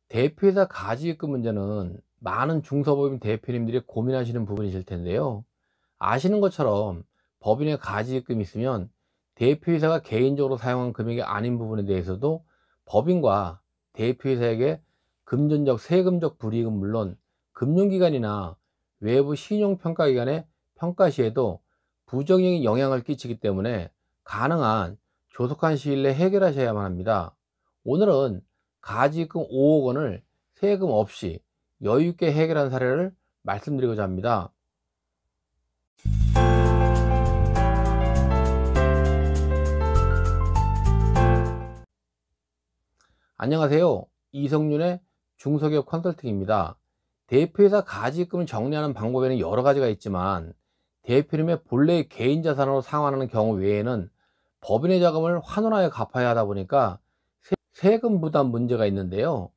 대표이사 가지기금 문제는 많은 중소법인 대표님들이 고민하시는 부분이실 텐데요. 아시는 것처럼 법인의 가지기금이 있으면 대표이사가 개인적으로 사용한 금액이 아닌 부분에 대해서도 법인과 대표이사에게 금전적, 세금적 불이익은 물론 금융기관이나 외부 신용평가기관의 평가 시에도 부정적인 영향을 끼치기 때문에 가능한 조속한 시일 내에 해결하셔야만 합니다. 오늘은 가지금 5억 원을 세금 없이 여유 있게 해결한 사례를 말씀드리고자 합니다. 안녕하세요. 이성윤의 중소기업 컨설팅입니다. 대표이사 가지금을 정리하는 방법에는 여러 가지가 있지만 대표님의 본래의 개인 자산으로 상환하는 경우 외에는 법인의 자금을 환원하여 갚아야 하다 보니까 세금 부담 문제가 있는데요.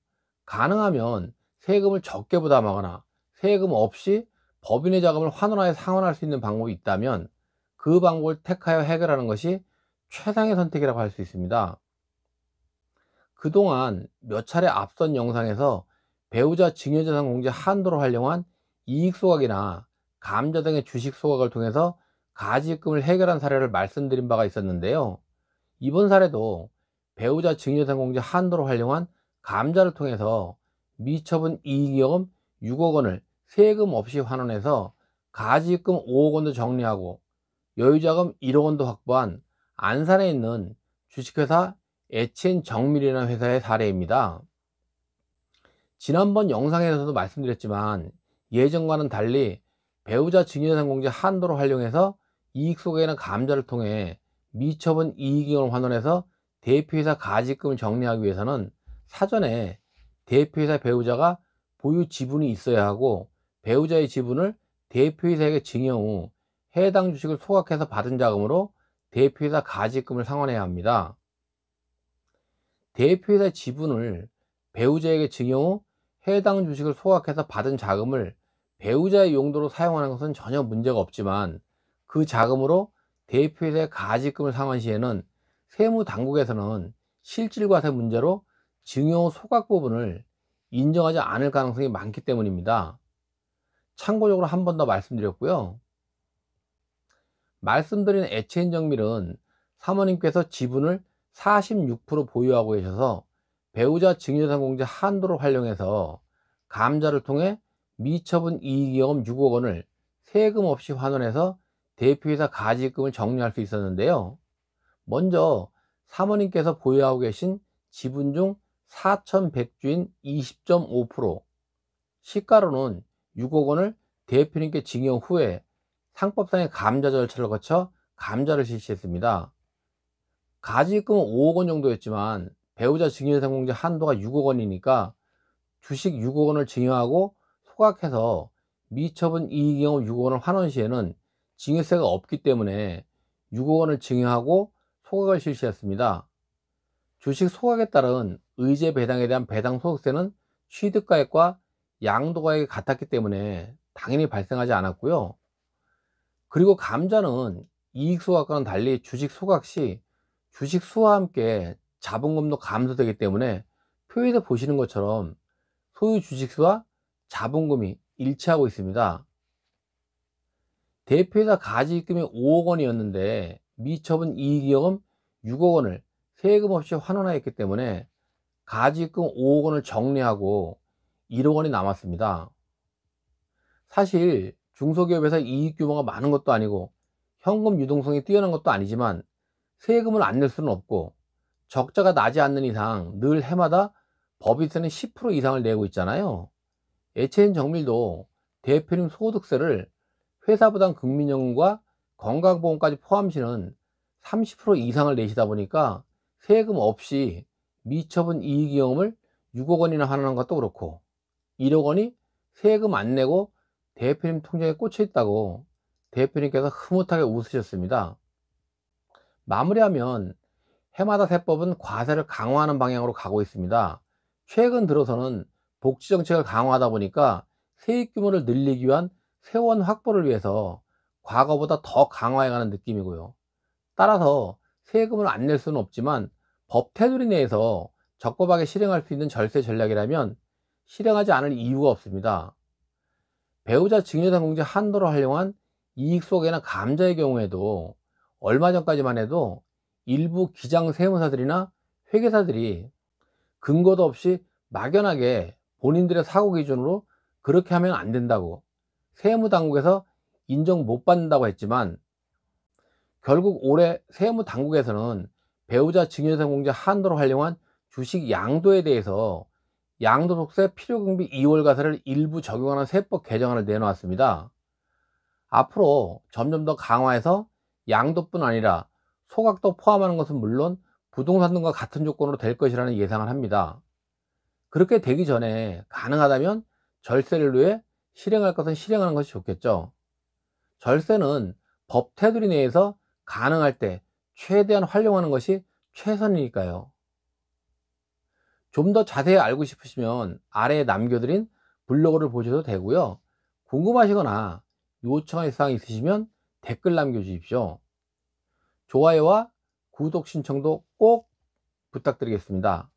가능하면 세금을 적게 부담하거나 세금 없이 법인의 자금을 환원하여 상환할 수 있는 방법이 있다면 그 방법을 택하여 해결하는 것이 최상의 선택이라고 할 수 있습니다. 그동안 몇 차례 앞선 영상에서 배우자 증여재산 공제 한도를 활용한 이익 소각이나 감자 등의 주식 소각을 통해서 가지금을 해결한 사례를 말씀드린 바가 있었는데요. 이번 사례도 배우자 증여재산 공제 한도를 활용한 감자를 통해서 미처분 이익이익금 6억 원을 세금 없이 환원해서 가지금 5억 원도 정리하고 여유자금 1억 원도 확보한 안산에 있는 주식회사 HN정밀이라는 회사의 사례입니다. 지난번 영상에서도 말씀드렸지만 예전과는 달리 배우자 증여재산 공제 한도를 활용해서 이익 소각이나 감자를 통해 미처분 이익이익을 환원해서 대표이사 가지금을 정리하기 위해서는 사전에 대표이사 배우자가 보유 지분이 있어야 하고 배우자의 지분을 대표이사에게 증여 후 해당 주식을 소각해서 받은 자금으로 대표이사 가지금을 상환해야 합니다. 대표이사 지분을 배우자에게 증여 후 해당 주식을 소각해서 받은 자금을 배우자의 용도로 사용하는 것은 전혀 문제가 없지만 그 자금으로 대표이사의 가지금을 상환 시에는 세무당국에서는 실질과세 문제로 증여 후 소각 부분을 인정하지 않을 가능성이 많기 때문입니다. 참고적으로 한 번 더 말씀드렸고요. 말씀드린 HN정밀은 사모님께서 지분을 46% 보유하고 계셔서 배우자 증여재산 공제 한도를 활용해서 감자를 통해 미처분 이익이익금 6억 원을 세금 없이 환원해서 대표이사 가지금을 정리할 수 있었는데요. 먼저 사모님께서 보유하고 계신 지분 중 4,100주인 20.5% 시가로는 6억 원을 대표님께 증여 후에 상법상의 감자 절차를 거쳐 감자를 실시했습니다. 가지금은 5억 원 정도였지만 배우자 증여재산 공제 한도가 6억 원이니까 주식 6억 원을 증여하고 소각해서 미처분 이익이익금 6억 원을 환원 시에는 증여세가 없기 때문에 6억 원을 증여하고 소각을 실시했습니다. 주식 소각에 따른 의제 배당에 대한 배당 소득세는 취득가액과 양도가액이 같았기 때문에 당연히 발생하지 않았고요. 그리고 감자는 이익 소각과는 달리 주식 소각 시 주식 수와 함께 자본금도 감소되기 때문에 표에서 보시는 것처럼 소유 주식수와 자본금이 일치하고 있습니다. 대표이사 가지입금이 5억 원이었는데 미처분 이익이익금 6억 원을 세금 없이 환원하였기 때문에 가지입금 5억 원을 정리하고 1억 원이 남았습니다. 사실 중소기업에서 이익 규모가 많은 것도 아니고 현금 유동성이 뛰어난 것도 아니지만 세금을 안 낼 수는 없고 적자가 나지 않는 이상 늘 해마다 법인세는 10% 이상을 내고 있잖아요. HN정밀도 대표님 소득세를 회사부담 국민연금과 건강보험까지 포함시는 30% 이상을 내시다 보니까 세금 없이 미처분 이익이익금을 6억 원이나 환원한 것도 그렇고 1억 원이 세금 안 내고 대표님 통장에 꽂혀 있다고 대표님께서 흐뭇하게 웃으셨습니다. 마무리하면 해마다 세법은 과세를 강화하는 방향으로 가고 있습니다. 최근 들어서는 복지정책을 강화하다 보니까 세입 규모를 늘리기 위한 세원 확보를 위해서 과거보다 더 강화해가는 느낌이고요. 따라서 세금을 안 낼 수는 없지만 법 테두리 내에서 적법하게 실행할 수 있는 절세 전략이라면 실행하지 않을 이유가 없습니다. 배우자 증여세 공제 한도를 활용한 이익 소개나 감자의 경우에도 얼마 전까지만 해도 일부 기장 세무사들이나 회계사들이 근거도 없이 막연하게 본인들의 사고 기준으로 그렇게 하면 안 된다고 세무당국에서 인정 못 받는다고 했지만, 결국 올해 세무당국에서는 배우자 증여세 공제 한도를 활용한 주식 양도에 대해서 양도소득세 필요경비 2월 과세를 일부 적용하는 세법 개정안을 내놓았습니다. 앞으로 점점 더 강화해서 양도뿐 아니라 소각도 포함하는 것은 물론 부동산 등과 같은 조건으로 될 것이라는 예상을 합니다. 그렇게 되기 전에 가능하다면 절세를 위해 실행할 것은 실행하는 것이 좋겠죠. 절세는 법 테두리 내에서 가능할 때 최대한 활용하는 것이 최선이니까요. 좀 더 자세히 알고 싶으시면 아래에 남겨드린 블로그를 보셔도 되고요. 궁금하시거나 요청할 사항 있으시면 댓글 남겨주십시오. 좋아요와 구독 신청도 꼭 부탁드리겠습니다.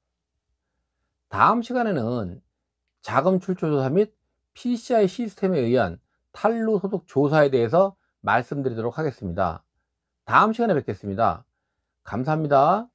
다음 시간에는 자금 출처 조사 및 PCI 시스템에 의한 탈루 소득 조사에 대해서 말씀드리도록 하겠습니다. 다음 시간에 뵙겠습니다. 감사합니다.